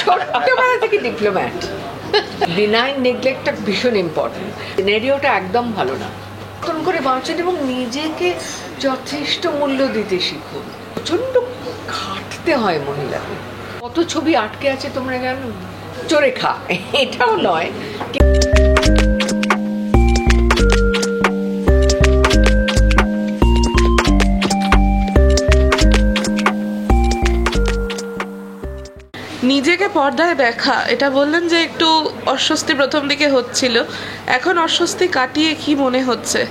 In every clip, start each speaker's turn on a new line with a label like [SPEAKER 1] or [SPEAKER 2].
[SPEAKER 1] ছোট্টবেলা থেকে diplomat. Benign নেগলেক্টটা ভীষণ ইম্পর্টেন্ট। সিনারিওটা একদম ভালো না। নতুন করে বাঁচুন এবং নিজেকে যথেষ্ট মূল্য দিতে শিখুন। প্রচণ্ড খাটতে হয় মহিলাকে। কত ছবি আটকে আছে তোমরা জানো? চোরে খা, এটাও নয়।
[SPEAKER 2] নিজেকে পর্দায় দেখা, এটা বললেন যে একটু অস্বস্তি প্রথম দিকে হচ্ছিল, এখন অস্বস্তি কাটিয়ে কি মনে হচ্ছে?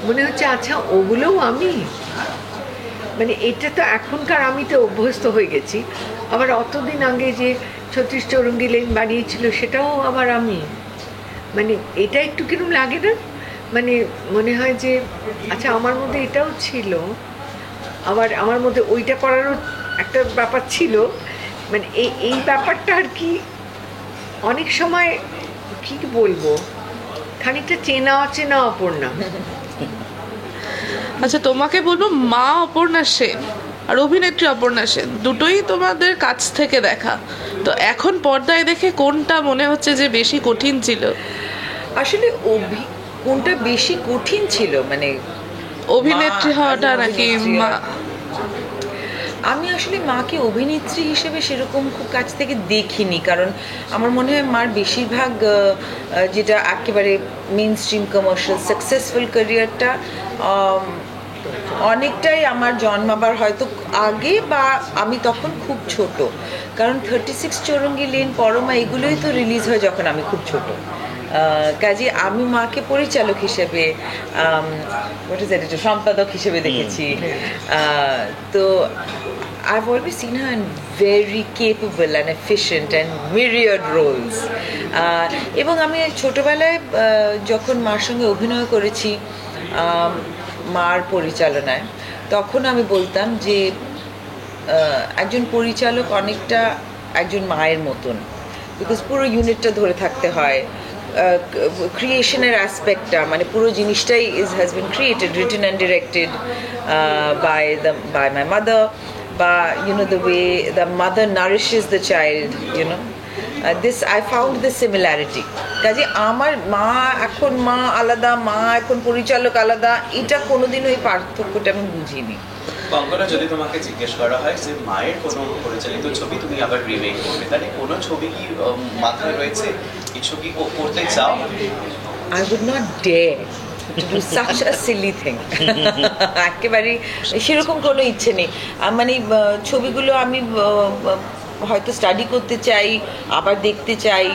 [SPEAKER 1] মনে হচ্ছে আচ্ছা ওগুলোও আমি, মানে এটা তো এখনকার আমি তো অভ্যস্ত হয়ে গেছি। আবার অতদিন আগে যে ৩৬ চৌরঙ্গি লেন বানিয়েছিল সেটাও আবার আমি, মানে এটা একটু কিরম লাগে না? মানে মনে হয় যে আচ্ছা আমার মধ্যে এটাও ছিল, আবার আমার মধ্যে ওইটা করারও একটা ব্যাপার ছিল। মানে এই ব্যাপারটা আর কি অনেক সময় কি বলবো, খানিকটা চেনা অচেনা অপর্ণা।
[SPEAKER 2] আচ্ছা, তোমাকে বলবো, মা অপর্ণা সেন আর অভিনেত্রী অপর্ণা সেন দুটোই তোমাদের কাছ থেকে দেখা, তো এখন পর্দায় দেখে কোনটা মনে হচ্ছে যে বেশি কঠিন ছিল?
[SPEAKER 3] আসলে কোনটা বেশি কঠিন ছিল, মানে
[SPEAKER 2] অভিনেত্রী হওয়াটা নাকি মা?
[SPEAKER 3] আমি আসলে মাকে অভিনেত্রী হিসেবে সেরকম খুব কাছ থেকে দেখিনি, কারণ আমার মনে হয় মার বেশিরভাগ যেটা একেবারে মেইন স্ট্রিম কমার্শিয়াল সাকসেসফুল ক্যারিয়ারটা অনেকটাই আমার জন্মাবার হয়তো আগে, বা আমি তখন খুব ছোট, কারণ 36 চৌরঙ্গি লেন, পরমা এগুলোই তো রিলিজ হয় যখন আমি খুব ছোট। কাজে আমি মাকে পরিচালক হিসেবে, সম্পাদক হিসেবে দেখেছি। তো I've always seen her in very capable and efficient and myriad roles. এবং আমি ছোটবেলায় যখন মার সঙ্গে অভিনয় করেছি মার পরিচালনায়, তখন আমি বলতাম যে একজন পরিচালক অনেকটা একজন মায়ের মতন, বিকজ পুরো ইউনিটটা ধরে থাকতে হয়। ক্রিয়েশনের অ্যাসপেক্টটা, মানে পুরো জিনিসটাই has been created, written and directed by my mother, বা the way the mother nourishes the child, this I found the similarity. কাজে আমার মা এখন মা আলাদা, মা এখন পরিচালক আলাদা, এটা কোনোদিনও এই পার্থক্যটা আমি বুঝিনি।
[SPEAKER 4] কঙ্কনা, যদি তোমাকে জিজ্ঞেস করা হয় যে মায়ের কোনো পরিচালিত ছবি তুমি আবার রিমেক করবে, তাহলে কোনো ছবি কি মাথায় রয়েছে, কিছু কি করতে চাও?
[SPEAKER 3] I would not dare to do such a silly thing. একেবারে সেরকম কোনো ইচ্ছে নেই। মানে ছবিগুলো আমি হয়তো স্টাডি করতে চাই, আবার দেখতে চাই,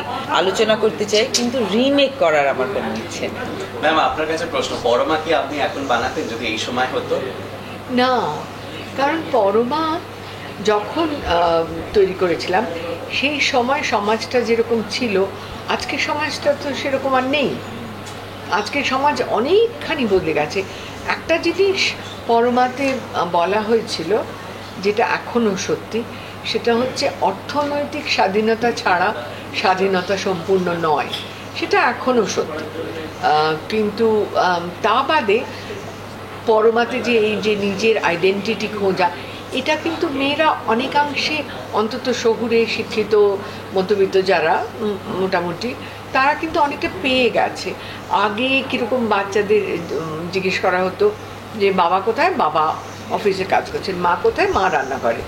[SPEAKER 3] আলোচনা করতে চাই, কিন্তু রিমেক করার আমার কোনো ইচ্ছে নেই।
[SPEAKER 4] ম্যাম, আপনার কাছে প্রশ্ন, পরমা কি আপনি এখন বানাতেন যদি এই সময় হতো?
[SPEAKER 1] না, কারণ পরমা যখন তৈরি করেছিলাম সেই সময় সমাজটা যেরকম ছিল, আজকের সমাজটা তো সেরকম আর নেই। আজকের সমাজ অনেকখানি বদলে গেছে। একটা জিনিস পরমাতে বলা হয়েছিল যেটা এখনও সত্যি, সেটা হচ্ছে অর্থনৈতিক স্বাধীনতা ছাড়া স্বাধীনতা সম্পূর্ণ নয়। সেটা এখনও সত্যি, কিন্তু তা বাদে পরমাতে যে এই যে নিজের আইডেন্টিটি খোঁজা, এটা কিন্তু মেয়েরা অনেকাংশে, অন্তত শহুরে শিক্ষিত মধ্যবিত্ত যারা মোটামুটি, তারা কিন্তু অনেকটা পেয়ে গেছে। আগে কীরকম বাচ্চাদের জিজ্ঞেস করা হতো যে বাবা কোথায়, বাবা অফিসে কাজ করছেন, মা কোথায়, মা রান্না করে।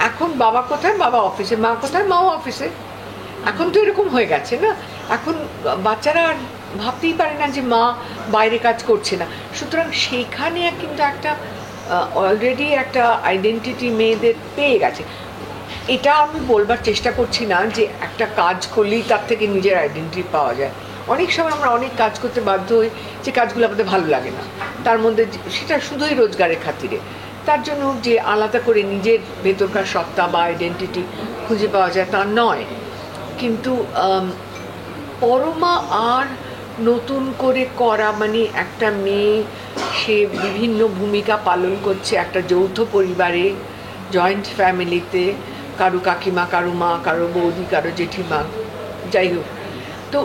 [SPEAKER 1] এখন বাবা কোথায়, বাবা অফিসে, মা কোথায়, মাও অফিসে। এখন তো এরকম হয়ে গেছে না, এখন বাচ্চারা আর ভাবতেই পারে না যে মা বাইরে কাজ করছে না। সুতরাং সেইখানে কিন্তু একটা অলরেডি একটা আইডেন্টিটি মেয়েদের পেয়ে গেছে। এটা আমি বলবার চেষ্টা করছি না যে একটা কাজ করলেই তার থেকে নিজের আইডেন্টিটি পাওয়া যায়। অনেক সময় আমরা অনেক কাজ করতে বাধ্য হই যে কাজগুলো আমাদের ভালো লাগে না, তার মধ্যে সেটা শুধুই রোজগারের খাতিরে, তার জন্য যে আলাদা করে নিজের ভেতরকার সত্তা বা আইডেন্টিটি খুঁজে পাওয়া যায় তা নয়। কিন্তু পরমা আর নতুন করে করা, মানে একটা মেয়ে সে বিভিন্ন ভূমিকা পালন করছে একটা যৌথ পরিবারে, জয়েন্ট ফ্যামিলিতে, কারো কাকিমা, কারো মা, কারো বৌদি, কারো জেঠিমা, যাই হোক। তো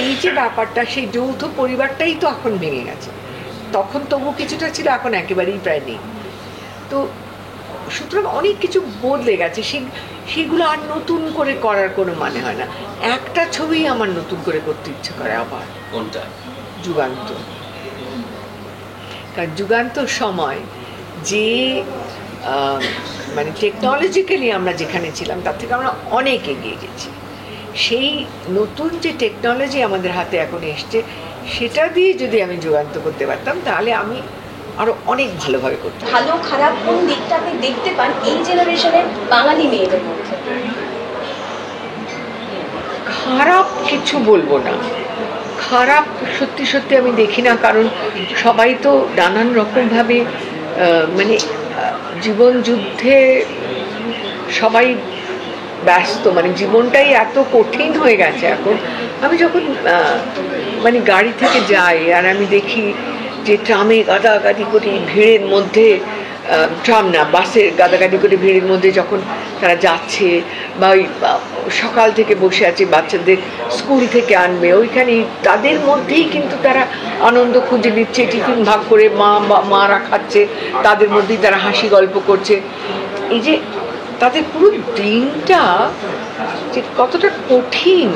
[SPEAKER 1] এই যে ব্যাপারটা, সেই যৌথ পরিবারটাই তো এখন ভেঙে গেছে। তখন তবু কিছুটা ছিল, এখন একেবারেই প্রায় নেই। তো সুতরাং অনেক কিছু বদলে গেছে। সেগুলো আর নতুন করে করার কোনো মানে হয় না। একটা ছবি আমার নতুন করে করতে ইচ্ছে করে আবার,
[SPEAKER 4] কোনটা?
[SPEAKER 1] যুগান্ত। কারণ যুগান্তর সময় যে মানে টেকনোলজিক্যালি আমরা যেখানে ছিলাম তার থেকে আমরা অনেক এগিয়ে গেছি। সেই নতুন যে টেকনোলজি আমাদের হাতে এখন এসছে সেটা দিয়ে যদি আমি যুগান্ত করতে পারতাম তাহলে আমি আরো অনেক ভালোভাবে করতাম।
[SPEAKER 5] ভালো খারাপ কোন দিকটা আপনি দেখতে পান এই জেনারেশনের বাঙালি মেয়েদের মধ্যে?
[SPEAKER 1] খারাপ কিছু বলবো না, খারাপ সত্যি সত্যি আমি দেখি না, কারণ সবাই তো নানান রকমভাবে মানে জীবন যুদ্ধে সবাই ব্যস্ত, মানে জীবনটাই এত কঠিন হয়ে গেছে এখন। আমি যখন মানে গাড়ি থেকে যাই আর আমি দেখি যে ট্রামে গাদাগাদি করে ভিড়ের মধ্যে, ট্রাম না বাসের গাদাগাদি করে ভিড়ের মধ্যে যখন তারা যাচ্ছে, বা ওই সকাল থেকে বসে আছে বাচ্চাদের স্কুল থেকে আনবে ওইখানে, তাদের মধ্যেই কিন্তু তারা আনন্দ খুঁজে নিচ্ছে, টিফিন ভাগ করে মারা খাচ্ছে, তাদের মধ্যেই তারা হাসি গল্প করছে। এই যে তাদের পুরো দিনটা যে কতটা কঠিন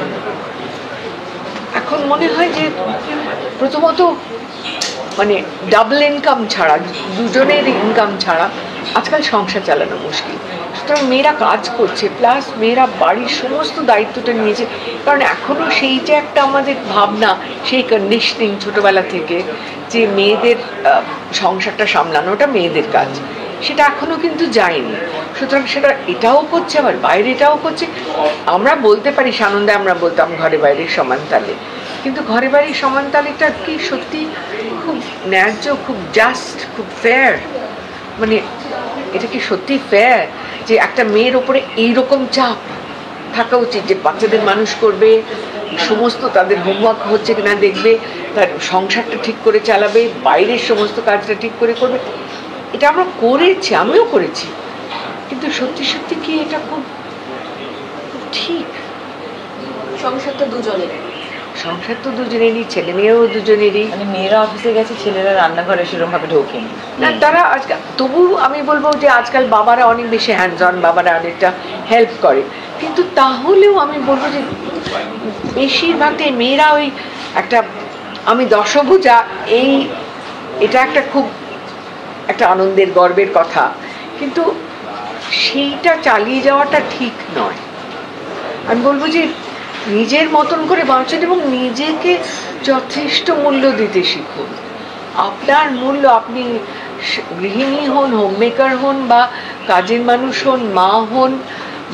[SPEAKER 1] এখন মনে হয় যে প্রথমত মানে ডাবল ইনকাম ছাড়া, দুজনের ইনকাম ছাড়া আজকাল সংসার চালানো মুশকিল। সুতরাং মেয়েরা কাজ করছে, প্লাস মেয়েরা বাড়ির সমস্ত দায়িত্বটা নিয়েছে। কারণ এখনও সেই যে একটা আমাদের ভাবনা, সেই কন্ডিশনিং ছোটোবেলা থেকে যে মেয়েদের সংসারটা সামলানোটা মেয়েদের কাজ, সেটা এখনও কিন্তু যায়নি। সুতরাং সেটা এটাও করছে আবার বাইরে এটাও করছে। আমরা বলতে পারি সানন্দে আমরা বলতাম ঘরে বাইরের সমান তালে, কিন্তু ঘরে বাড়ির সমান তালিটা কি সত্যি খুব ন্যায্য, খুব জাস্ট, খুব ফেয়ার? মানে এটা কি সত্যি ফেয়ার যে একটা মেয়ের ওপরে এইরকম চাপ থাকা উচিত যে বাচ্চাদের মানুষ করবে, সমস্ত তাদের হোমওয়ার্ক হচ্ছে কিনা দেখবে, তার সংসারটা ঠিক করে চালাবে, বাইরের সমস্ত কাজটা ঠিক করে করবে? এটা আমরা করেছি, আমিও করেছি, কিন্তু সত্যি সত্যি কি এটা খুব ঠিক?
[SPEAKER 5] সংসার তো দুজনের,
[SPEAKER 1] সংসার তো দুজনেরই, ছেলে মেয়েও দুজনেরই।
[SPEAKER 3] মানে মেয়েরা অফিসে গেছে, ছেলেরা রান্নাঘরে সেরকম ভাবে ঢোকেনি।
[SPEAKER 1] না তারা আজকাল, তবু আমি বলবো যে আজকাল বাবারা অনেক বেশি হ্যান্ডস অন, বাবারা অনেকটা হেল্প করে, কিন্তু তাহলেও আমি বলবো যে বেশিরভাগটাই মেয়েরা ওই একটা, আমি দশভুজা, এটা একটা খুব একটা আনন্দের গর্বের কথা, কিন্তু সেইটা চালিয়ে যাওয়াটা ঠিক নয়। আমি বলবো যে নিজের মতন করে বাঁচুন এবং নিজেকে যথেষ্ট মূল্য দিতে শিখুন। আপনার মূল্য, আপনি গৃহিণী হন, হোমমেকার হন, বা কাজের মানুষ হন, মা হন,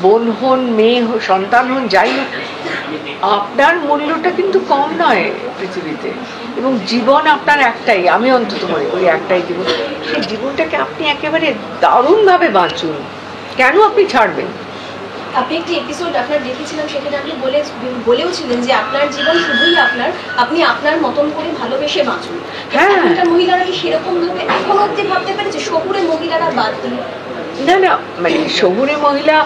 [SPEAKER 1] বোন হন, মেয়ে হন, সন্তান হন, যাই হোক, আপনার মূল্যটা কিন্তু কম নয় পৃথিবীতে। এবং জীবন আপনার একটাই, আমি অন্তত মনে করি একটাই জীবন, সেই জীবনটাকে আপনি একেবারে দারুণভাবে বাঁচুন। কেন আপনি ছাড়বেন?
[SPEAKER 5] আপনি একটি এপিসোড আপনার দেখেছিলাম, সেখানে আপনি বলেও ছিলেন যে আপনার জীবন শুধুই আপনার, আপনি আপনার মতন করে ভালোবেসে বাঁচুন।
[SPEAKER 1] হ্যাঁ,
[SPEAKER 5] এখনকার মহিলারা কি সেরকম ভাবে এখন অব্দি ভাবতে পেরেছে? শহুরে মহিলারা বাদ দিয়ে,
[SPEAKER 1] না মানে শহুরে মহিলা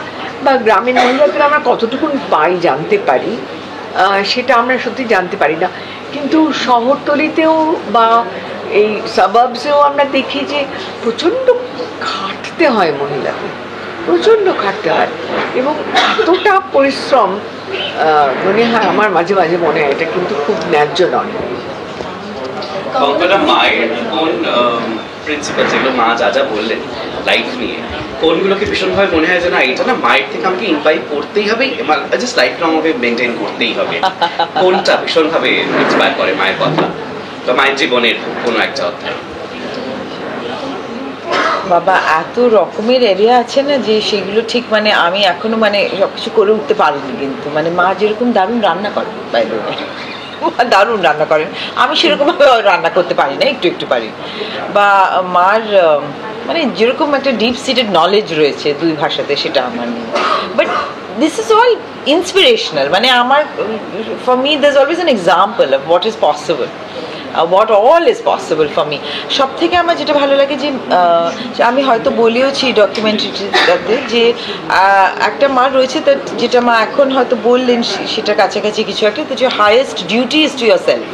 [SPEAKER 1] বা গ্রামের মহিলাদের আমরা কতটুকু পাই জানতে পারি, সেটা আমরা সত্যি জানতে পারি না। কিন্তু শহরতলিতেও বা এই সাবাবসেও আমরা দেখি যে প্রচণ্ড খাটতে হয় মহিলাদের, প্রচণ্ড খাটতে হয়, এবং এতটা পরিশ্রম মনে হয়, আমার মাঝে মাঝে মনে হয় এটা কিন্তু খুব ন্যায্য নয়।
[SPEAKER 4] কঙ্কনা, মায়ের কোন প্রিন্সিপাল, যেগুলো মা যা বললেন লাইফ নিয়ে, কোনগুলোকে ভীষণভাবে মনে হয় যে না এটা না মায়ের থেকে আমাকে ইনস্পায়ার করতেই হবে, জাস্ট লাইফ লং আমাকে মেনটেন করতেই হবে? কোনটা ভীষণভাবে ইন্সপায়ার করে মায়ের কথা বা মায়ের জীবনের কোনো একটা অধ্যায়?
[SPEAKER 3] বাবা, এত রকমের এরিয়া আছে না যে সেগুলো ঠিক মানে আমি এখনো মানে সবকিছু করে উঠতে পারিনি। কিন্তু মানে মা যেরকম দারুণ রান্না করেন, বাইরে দারুণ রান্না করেন, আমি সেরকমভাবে রান্না করতে পারি না, একটু একটু পারি। বা মার মানে যেরকম একটা ডিপ সিটেড নলেজ রয়েছে দুই ভাষাতে, সেটা আমার নেই। But this is all inspirational, মানে আমার, for me there is always an example of what is possible, what all is possible for me. সব থেকে আমার যেটা ভালো লাগে যে আমি হয়তো বলেওছি ডকুমেন্টারিটাতে যে একটা মা রয়েছে, তার যেটা মা এখন হয়তো বললেন সেটা কাছাকাছি কিছু একটা, যে highest duty is to yourself.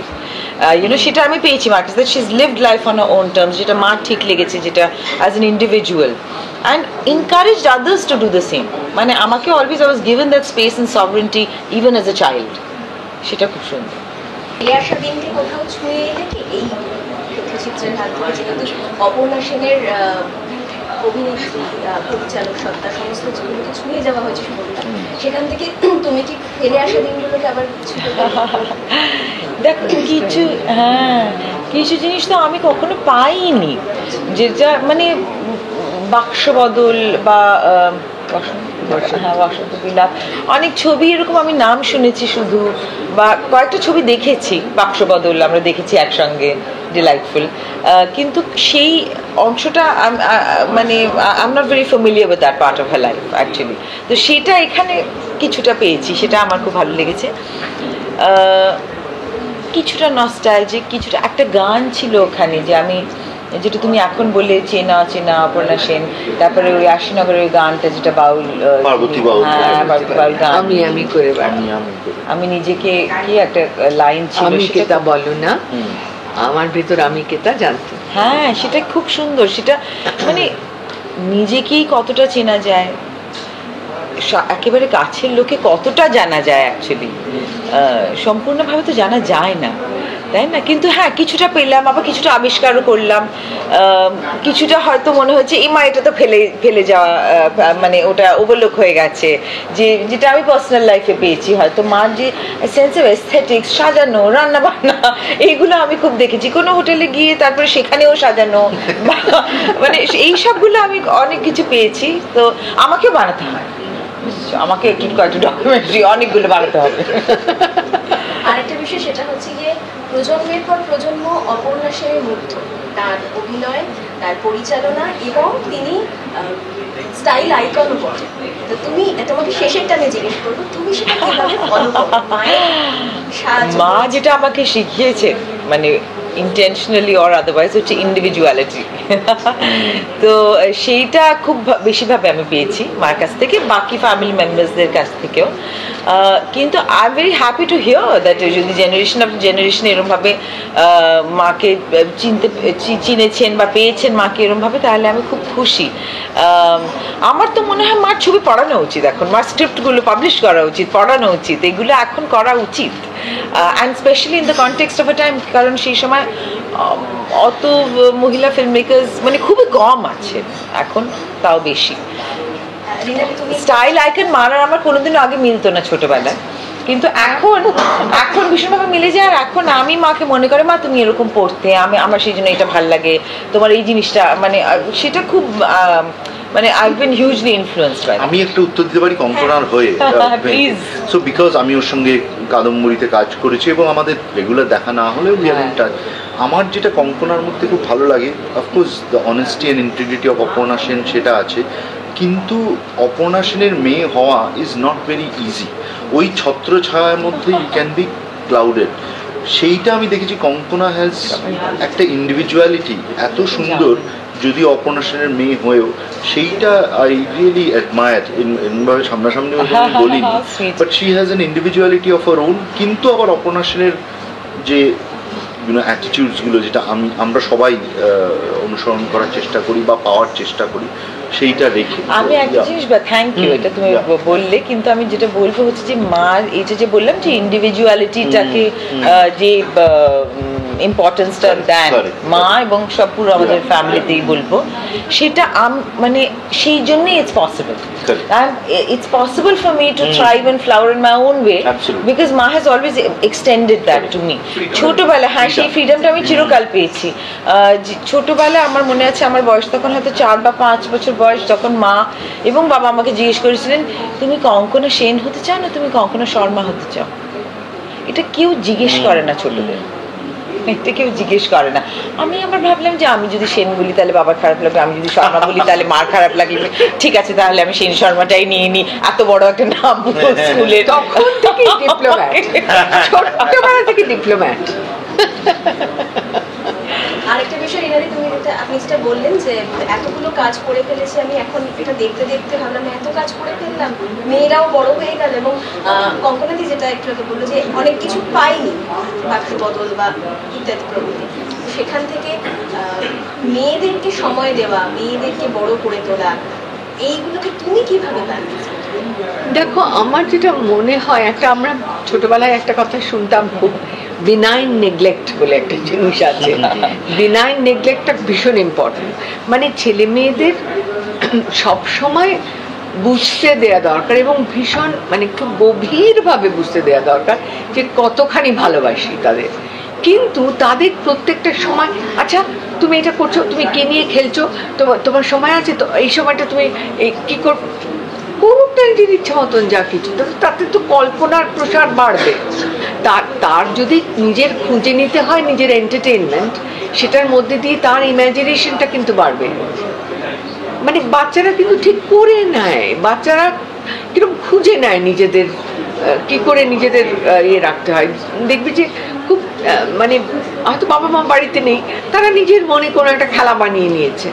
[SPEAKER 3] সেটা আমি পেয়েছি মার কাছে, she is lived life on her own terms, যেটা মার ঠিক লেগেছে, যেটা as an individual. and encouraged others to do the same. মানে আমাকে always I was given that space and sovereignty even as a child. সেটা খুব সুন্দর।
[SPEAKER 5] এলিয়ার সাদিনকে কোথাও ছুঁয়ে এলে কি এই তথ্যচিত্রের হাত ধরে, যেহেতু অপর্ণা সেনের অভিনেত্রী, পরিচালক সত্তা সমস্ত যেগুলোকে ছুঁয়ে যাওয়া হয়েছে সুবর্ণা, সেখান থেকে তুমি কি ফেলে আসা দিনগুলোকে আবার
[SPEAKER 3] দেখ কিছু, হ্যাঁ কিছু জিনিস তো আমি কখনো পাইনি, যেটা মানে বাক্স বদল বা বসন্ত বিলাপ, অনেক ছবি এরকম আমি নাম শুনেছি শুধু, বা কয়েকটা ছবি দেখেছি বাক্স বদল আমরা দেখেছি একসঙ্গে, ডিলাইটফুল, কিন্তু সেই অংশটা মানে I am not very familiar with that part of her life actually. তো সেটা এখানে কিছুটা পেয়েছি, সেটা আমার খুব ভালো লেগেছে। কিছুটা নস্টালজিক, কিছুটা একটা গান ছিল ওখানে যে আমি, যেটা তুমি এখন বললে চেনা চেনা অপর্ণা সেন, তারপরে ওই আশিনগরের ওই গানটা যেটা বাউল,
[SPEAKER 6] পার্বতী বাউল,
[SPEAKER 3] হ্যাঁ পার্বতী বাউল গান,
[SPEAKER 1] আমি করে
[SPEAKER 3] আমি নিজেকে, কি একটা লাইন ছিল,
[SPEAKER 1] আমি কেতা বলো না, আমার ভেতর আমি কেতা জানতো।
[SPEAKER 3] হ্যাঁ সেটা খুব সুন্দর, সেটা মানে নিজেকেই কতটা চেনা যায়, একেবারে কাছের লোকে কতটা জানা যায় অ্যাকচুয়ালি, সম্পূর্ণভাবে তো জানা যায় না, তাই না? কিন্তু হ্যাঁ কিছুটা পেলাম, আবার কিছুটা আবিষ্কারও করলাম, কিছুটা হয়তো মনে হচ্ছে এই মা এটা তো ফেলে যাওয়া, মানে ওটা ওভারলুক হয়ে গেছে, যেটা আমি পার্সোনাল লাইফে পেয়েছি। হয়তো মার যে সেন্স অফ এস্থেটিক্স, সাজানো, রান্না বান্না, এইগুলো আমি খুব দেখেছি কোনো হোটেলে গিয়ে, তারপরে সেখানেও সাজানো, মানে এই সবগুলো আমি অনেক কিছু পেয়েছি। তো আমাকেও বানাতে হয়, আমাকে একটু কয়েকটা ডকুমেন্টারি অনেকগুলো বানাতে হবে।
[SPEAKER 5] আরেকটা বিষয় সেটা হচ্ছে গিয়ে প্রজন্মের পর প্রজন্ম অপর্ণা সেনের মুগ্ধ, তার অভিনয়, তার পরিচালনা, এবং তিনি স্টাইল আইকনও বটে। তো তুমি, তোমাকে শেষেরটা আমি জিজ্ঞেস করবো, তুমি সেটা কিভাবে ফলো করো?
[SPEAKER 3] মা যেটা আমাকে শিখিয়েছে, মানে ইন্টেনশনালি অর আদারওয়াইজ, হচ্ছে ইন্ডিভিজুয়ালিটি। তো সেইটা খুব বেশিভাবে আমি পেয়েছি মার কাছ থেকে, বাকি ফ্যামিলি মেম্বার্সদের কাছ থেকেও। কিন্তু I am very happy to here that যদি জেনারেশন অফ জেনারেশন এরমভাবে মাকে চিনেছেন বা পেয়েছেন মাকে এরমভাবে, তাহলে আমি খুব খুশি। আমার তো মনে হয় মার ছবি পড়ানো উচিত, এখন মার স্ক্রিপ্টগুলো পাবলিশ করা উচিত, পড়ানো উচিত, এগুলো এখন করা উচিত, and specially in the context of A time, কারণ সেই সময় অত মহিলা ফিল্ম মেকার্স মানে খুবই কম আছে, এখন তাও বেশি। স্টাইল আইকন মার আর আমার কোনোদিনও আগে মিলতো না ছোটবেলায়, কিন্তু এখন ভীষণভাবে মিলে যায়। আর এখন আমি মাকে মনে করে, মা তুমি এরকম পড়তে, আমার সেই জন্য এটা ভালো লাগে, তোমার এই জিনিসটা, মানে সেটা খুব মানে I've been hugely influenced by that.
[SPEAKER 6] আমি একটা উত্তর দিতে পারি কঙ্কনার হয়ে,
[SPEAKER 3] প্লিজ।
[SPEAKER 6] সো বিকজ আমি ওর সঙ্গে কাদম্বরীতে কাজ করেছি এবং আমাদের রেগুলার দেখা না হলেও উই আর ইন টাচ। আমার যেটা কঙ্কনার মধ্যে খুব ভালো লাগে, of course the honesty and integrity of Aparna Sen সেটা আছে, কিন্তু অপর্ণা সেনের মেয়ে হওয়া ইজ নট ভেরি ইজি। ওই ছত্রছায়ার মধ্যে ইউ ক্যান বি ক্লাউডেড, সেইটা আমি দেখেছি। কঙ্কনা হ্যাজ একটা ইন্ডিভিজুয়ালিটি এত সুন্দর, যদি অপর্ণা সেনের মেয়ে হয়েও, সেইটা আই রিয়েলি অ্যাডমায়ার। এমনভাবে সামনাসামনি বলি, but she has an individuality of her own. কিন্তু আবার অপর্ণা সেনের যে অ্যাটিটিউডসগুলো, যেটা আমরা সবাই অনুসরণ করার চেষ্টা করি বা পাওয়ার চেষ্টা করি, সেইটা রেখে
[SPEAKER 3] আমি একটা জিনিস, থ্যাংক ইউ, এটা তুমি বললে, কিন্তু আমি যেটা বলবো হচ্ছে যে মার এইটা যে বললাম যে ইন্ডিভিজুয়ালিটিটাকে যে ইম্পর্টেন্সটা দেন মা এবং সব পুরো আমাদের ফ্যামিলিতেই বলবো, সেটা মানে সেই জন্যই it's possible. It's possible for me to thrive and flower in my own way.
[SPEAKER 6] Absolutely.
[SPEAKER 3] Because Ma has always extended that to me. ছোটবেলা, হ্যাঁ সেই ফ্রিডমটা আমি চিরকাল পেয়েছি। ছোটবেলা আমার মনে আছে, আমার বয়স তখন হয়তো 4 বা 5 বছর বয়স, যখন মা এবং বাবা আমাকে জিজ্ঞেস করেছিলেন, তুমি কঙ্কনা সেন হতে চাও না তুমি কঙ্কনা শর্মা হতে চাও? এটা কেউ জিজ্ঞেস করে না ছোটদের, এটা কেউ জিজ্ঞেস করে না। আমি আবার ভাবলাম যে আমি যদি সেন বলি তাহলে বাবার খারাপ লাগবে, আমি যদি শর্মা বলি তাহলে মার খারাপ লাগবে, ঠিক আছে তাহলে আমি সেন শর্মাটাই নিয়ে নিই, এত বড় একটা নাম স্কুলে।
[SPEAKER 1] তখন থেকে ডিপ্লোম্যাট, ছোটবেলা থেকে ডিপ্লোম্যাট।
[SPEAKER 5] আরেকটা বিষয় রিনাদি, আপনি যেটা বললেন যে এতগুলো কাজ করে ফেলেছি আমি, এখন এটা দেখতে দেখতে ভাবলাম এত কাজ করে ফেললাম, মেয়েরাও বড় হয়ে গেল, এবং কঙ্কনাদি যেটা একটু আগে বললো যে অনেক কিছু পাইনি, বাক্স বদল বা ইত্যাদি প্রভৃতি, সেখান থেকে মেয়েদেরকে সময় দেওয়া, মেয়েদেরকে বড় করে তোলা, এইগুলোকে তুমি কিভাবে ব্যালেন্স করো?
[SPEAKER 1] দেখো, আমার যেটা মনে হয়, একটা আমরা ছোটবেলায় একটা কথা শুনতাম খুব, বিনাইন নেগলেক্ট বলে একটা জিনিস আছে। বিনাইন নেগলেক্টটা ভীষণ ইম্পর্টেন্ট। মানে ছেলে মেয়েদের সবসময় বুঝতে দেয়া দরকার, এবং ভীষণ মানে খুব গভীরভাবে বুঝতে দেয়া দরকার যে কতখানি ভালোবাসি তাদের। কিন্তু তাদের প্রত্যেকটা সময়, আচ্ছা তুমি এটা করছো, তুমি কে নিয়ে খেলছো, তোমার সময় আছে তো, এই সময়টা তুমি এই কী কর, করুক না নিজের ইচ্ছা মতন যা কিছু, তাতে তো কল্পনার প্রসার বাড়বে। তার যদি নিজের খুঁজে নিতে হয় নিজের এন্টারটেনমেন্ট, সেটার মধ্যে দিয়ে তার ইমাজিনেশনটা কিন্তু বাড়বে। মানে বাচ্চারা কিন্তু ঠিক করে নেয়, বাচ্চারা কিরকম খুঁজে নেয় নিজেদের, কি করে নিজেদের ইয়ে রাখতে হয়। দেখবি যে খুব মানে হয়তো বাবা মা বাড়িতে নেই, তারা নিজের মনে কোনো একটা খেলা বানিয়ে নিয়েছে,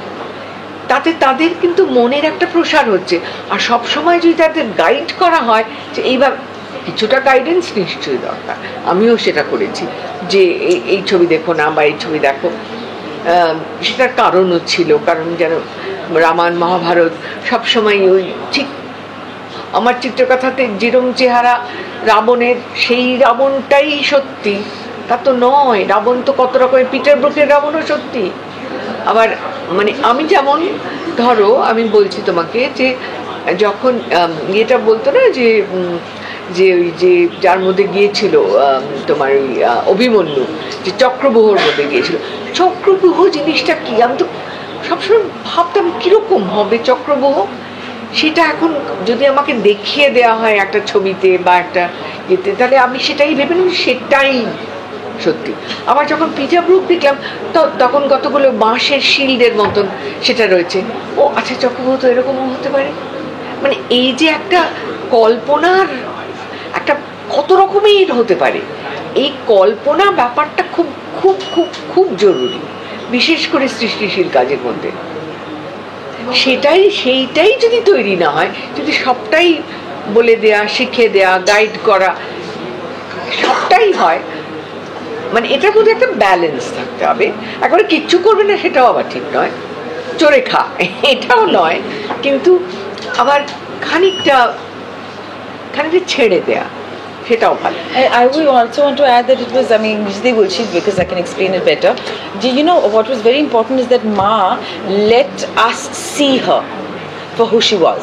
[SPEAKER 1] তাতে তাদের কিন্তু মনের একটা প্রসার হচ্ছে। আর সব সময় যদি তাদের গাইড করা হয়, যে এইভাবে, কিছুটা গাইডেন্স নিশ্চয়ই দরকার, আমিও সেটা করেছি, যে এই ছবি দেখো না, বা এই ছবি দেখো। সেটার কারণও ছিল, কারণ যেন রামায়ণ মহাভারত সবসময় ওই ঠিক আমার চিত্রকথাতে যেরম চেহারা রাবণের, সেই রাবণটাই সত্যি তা তো নয়। রাবণ তো কত রকমের, পিটার ব্রুকের রাবণও সত্যি। আবার মানে আমি যেমন, ধরো আমি বলছি তোমাকে যে যখন এটা বলতো না যে যে ওই যে যার মধ্যে গিয়েছিল তোমার ওই অভিমন্যু, যে চক্রব্যূহর মধ্যে গিয়েছিল, চক্রব্যূহ জিনিসটা কি, আমি তো সবসময় ভাবতাম কীরকম হবে চক্রব্যূহ। সেটা এখন যদি আমাকে দেখিয়ে দেওয়া হয় একটা ছবিতে বা একটা ইয়েতে, তাহলে আমি সেটাই ভেবে নিই সেটাই সত্যি। আবার যখন পিটার ব্রুক দেখলাম, তখন কতগুলো বাঁশের শিল্ডের মতন সেটা রয়েছে, ও আচ্ছা চক্রব্যূহ তো এরকমও হতে পারে। মানে এই যে একটা কল্পনার একটা কত রকমের হতে পারে, এই কল্পনা ব্যাপারটা খুব খুব খুব খুব জরুরি, বিশেষ করে সৃষ্টিশীল কাজের মধ্যে। সেইটাই যদি তৈরি না হয়, যদি সবটাই বলে দেয়া, শিখে দেয়া, গাইড করা সবটাই হয়, মানে এটার মধ্যে একটা ব্যালেন্স থাকতে হবে। একবারে কিচ্ছু করবে না সেটাও আবার ঠিক নয়, চড়ে খা এটাও নয়, কিন্তু আবার খানিকটা ছেড়ে দেয়া সেটাও ভালো।
[SPEAKER 3] I will also want to add that it was, I mean, Vijay Gulshid, because I can explain it better. You know, what was very important is that Ma let us see her for who she was.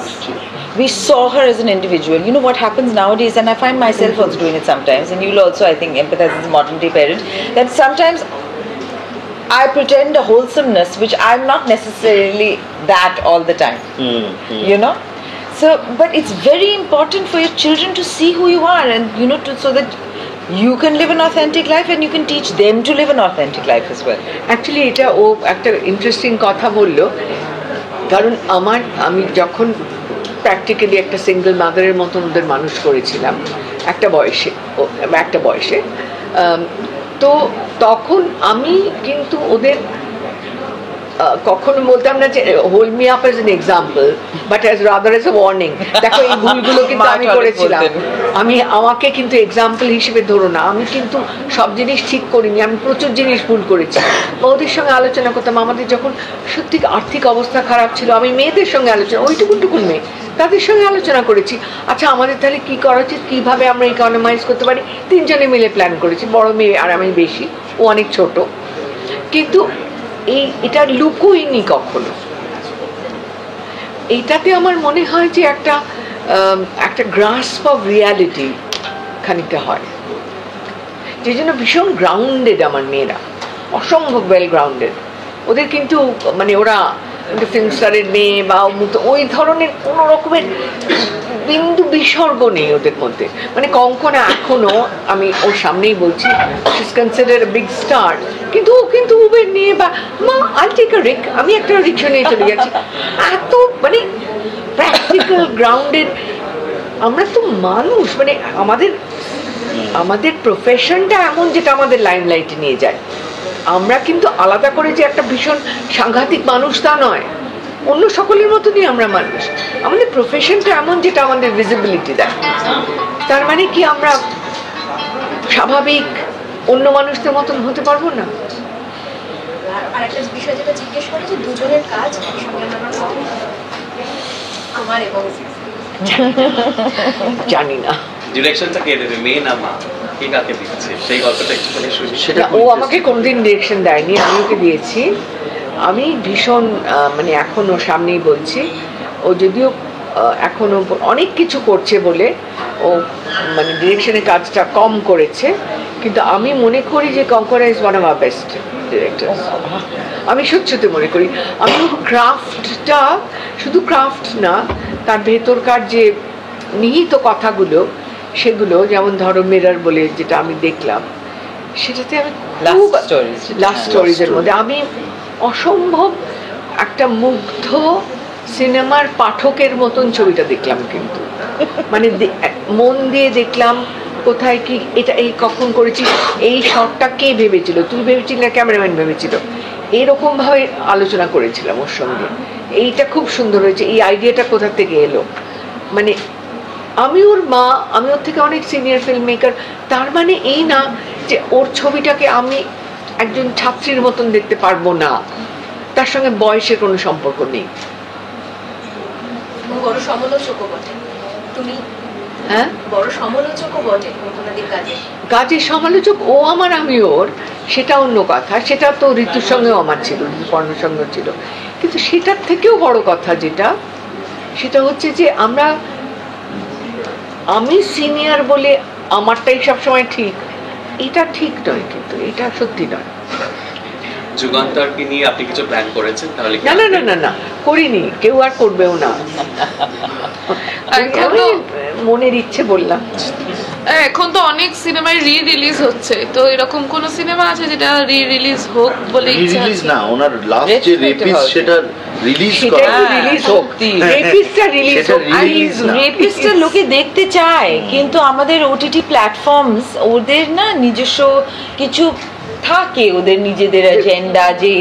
[SPEAKER 3] We saw her as an individual. You know what happens nowadays, and I find myself also doing it sometimes, and you'll also, I think, empathize as a modern day parent, that sometimes I pretend a wholesomeness which I'm not necessarily that all the time. You know? So, but it's very important for your children to see who you are, and you know, so that you can live an authentic life and you can teach them to live an authentic life as well.
[SPEAKER 1] Actually, এটা ও একটা interesting কথা বললো, কারণ আমি যখন practically একটা single মাদারের মতন ওদের মানুষ করেছিলাম একটা বয়সে, তো তখন আমি কিন্তু ওদের কখনো বলতাম না যে hold me up as an example, but as rather as a warning. দেখো এই ভুলগুলো কিন্তু আমি করেছিলাম, আমাকে কিন্তু এক্সাম্পল হিসেবে ধরো না, আমি কিন্তু সব জিনিস ঠিক করিনি, আমি প্রচুর জিনিস ভুল করেছি। ওদের সঙ্গে আলোচনা করতাম, আমাদের যখন সত্যি আর্থিক অবস্থা খারাপ ছিল, আমি মেয়েদের সঙ্গে আলোচনা, ওইটুকুন মেয়ে, তাদের সঙ্গে আলোচনা করেছি, আচ্ছা আমাদের তাহলে কী করা উচিত, কীভাবে আমরা ইকোনমাইজ করতে পারি, তিনজনে মিলে প্ল্যান করেছি, বড় মেয়ে আর আমি বেশি, ও অনেক ছোট, কিন্তু এটা লুকোইনি কখনো। এইটাতে আমার মনে হয় যে একটা গ্রাস্প অফ রিয়ালিটি খানিকটা হয়, যে জন্য ভীষণ গ্রাউন্ডেড আমার মেয়েরা, অসম্ভব ওয়েল গ্রাউন্ডেড। ওদের কিন্তু মানে ওরা ফিল্ম স্টারের মেয়ে বা ওই ধরনের কোনো রকমের বিন্দু বিসর্গ নেই ওদের মধ্যে। মানে কঙ্কনা এখনো, আমি ওর সামনেই বলছি, she is considered a big star, কিন্তু ও কিন্তু উবের নিয়ে বা মা আই টেক আ রিস্ক, আমি একটা রিক্সা নিয়ে চলে যাচ্ছি, এত মানে প্র্যাকটিক্যাল গ্রাউন্ডেড। আমরা তো মানুষ, মানে আমাদের প্রফেশনটা এমন যেটা আমাদের লাইমলাইটে নিয়ে যায়। আমরা কিন্তু আলাদা করে যে একটা ভীষণ সাংঘাতিক মানুষ তা নয়, অন্য সকলের মতনই আমরা মানুষ। আমাদের প্রফেশনটা এমন যেটা আমাদের ভিজিবিলিটি দেয়। তার মানে কি আমরা স্বাভাবিক অন্য মানুষদের মতন হতে পারবো না?
[SPEAKER 5] আর একটা বিষয় যেটা জিজ্ঞেস করে যে দুজনের কাজ একসঙ্গে আমরা কম আমার এবং
[SPEAKER 1] জানি না,
[SPEAKER 4] ডিরেকশনটা কে দেবে, মেয়ে না মা, কে কাকে দিচ্ছে সেই গল্পটা একটু করে শুনি।
[SPEAKER 6] সেটা
[SPEAKER 1] ও আমাকে কোনোদিন ডিরেকশন দেয়নি, আমি ওকে দিয়েছি। আমি ভীষণ মানে এখনো সামনেই বলছি, ও যদিও এখনো অনেক কিছু করছে বলে ও মানে ডিরেকশনের কাজটা কম করেছে, কিন্তু আমি মনে করি যে Konkona is one of our best director. আমি সত্যি মনে করি, আমি ক্রাফটটা শুধু ক্রাফট না, তার ভেতরকার যে নিহিত কথাগুলো, সেগুলো যেমন ধরো মিরর বলে যেটা আমি দেখলাম, সেটাতে আমি লাস্ট স্টোরিজের মধ্যে আমি অসম্ভব একটা মুগ্ধ সিনেমার পাঠকের মতন ছবিটা দেখলাম, কিন্তু মানে মন দিয়ে দেখলাম কোথায় কি এটা এই কখন করেছি, এই শটটা কে ভেবেছিল, তুই ভেবেছিলি না ক্যামেরাম্যান ভেবেছিল, এরকম ভাবে আলোচনা করেছিলাম ওর সঙ্গে। এইটা খুব সুন্দর হয়েছে, এই আইডিয়াটা কোথা থেকে এলো, মানে আমি ওর মা, আমি ওর থেকে অনেক সিনিয়র ফিল্ম মেকার, তার মানে এই না যে ওর ছবিটাকে আমি একজন ছাত্রীর মতন দেখতে পারবো না, তার সঙ্গে বয়সের কোনো সম্পর্ক নেই।
[SPEAKER 5] বড় সমালোচকও বটে তুমি,
[SPEAKER 1] হ্যাঁ,
[SPEAKER 5] বড় সমালোচকও বটে ওনাদের কাজে।
[SPEAKER 1] কাজের সমালোচক ও আমার, আমি ওর, সেটা অন্য কথা, সেটা তো ঋতুর সঙ্গেও আমার ছিল, ঋতুপর্ণার সঙ্গেও ছিল, কিন্তু সেটার থেকেও বড় কথা যেটা, সেটা হচ্ছে যে আমি সিনিয়র বলে আমারটাই সবসময় ঠিক, এটা ঠিক নয়, কিন্তু এটা সত্যি নয়।
[SPEAKER 4] যুগান্তরকে নিয়ে আপনি কিছু প্ল্যান করেছেন তাহলে?
[SPEAKER 1] না না না না না, করিনি, কেউ আর করবেও না, আমি মনের ইচ্ছে বললাম।
[SPEAKER 2] এখন তো অনেক সিনেমায় রিলিজ হচ্ছে, তো এরকম কোন সিনেমা আছে যেটা রিলিজ হোক বলে ইচ্ছা
[SPEAKER 6] রিলিজ
[SPEAKER 2] আছে?
[SPEAKER 6] না, ওনার লাস্ট যে রেপিস সেটা রিলিজ
[SPEAKER 1] সেটা
[SPEAKER 6] করা,
[SPEAKER 1] রিলিজ হোক, রেপিসটা রিলিজ
[SPEAKER 6] সেটা
[SPEAKER 1] হোক।
[SPEAKER 6] রিলিজ না।
[SPEAKER 7] রেপিস্টটা লোকে দেখতে চায়, কিন্তু আমাদের ওটিটি প্ল্যাটফর্মস ওদের না নিজস্ব কিছু থাকে, ওদের নিজেদের এজেন্ডা, যে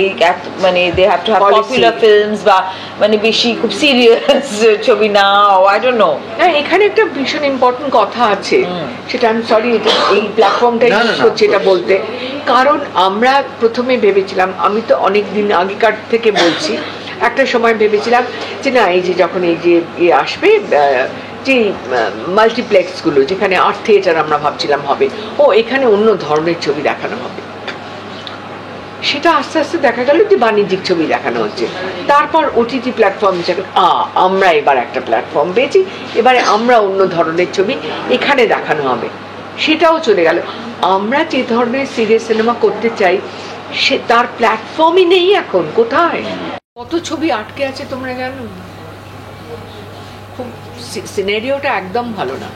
[SPEAKER 7] মানে they have to have
[SPEAKER 1] Policy.
[SPEAKER 7] Popular films বা মানে বেশি খুব সিরিয়াস ছবি না, আই ডোন্ট নো।
[SPEAKER 1] না, এখানে একটা ভীষণ ইম্পর্টেন্ট কথা আছে, সেটা আমি সরি এই প্ল্যাটফর্মটা
[SPEAKER 6] না, না,
[SPEAKER 1] ইউজ
[SPEAKER 6] না,
[SPEAKER 1] করছি এটা বলতে, কারণ আমরা প্রথমে ভেবেছিলাম, আমি তো অনেক দিন আগেকার থেকে বলছি, একটা সময় ভেবেছিলাম যে না, এই যে যখন এই যে আসবে যে মাল্টিপ্লেক্সগুলো, যেখানে আর্ট থিয়েটার আমরা ভাবছিলাম হবে, ও এখানে অন্য ধরনের ছবি দেখানো হবে, সেটা আস্তে আস্তে দেখা গেল যে বাণিজ্যিক ছবি দেখানো হচ্ছে। তারপর ওটিটি প্ল্যাটফর্ম, আমরা এবার একটা প্ল্যাটফর্ম পেয়েছি, এবারে আমরা অন্য ধরনের ছবি এখানে দেখানো হবে, সেটাও চলে গেল। আমরা যে ধরনের সিরিয়াস সিনেমা করতে চাই, সে তার প্ল্যাটফর্মই নেই এখন, কোথায় কত ছবি আটকে আছে তোমরা জানো, খুব সিনারিওটা একদম ভালো না।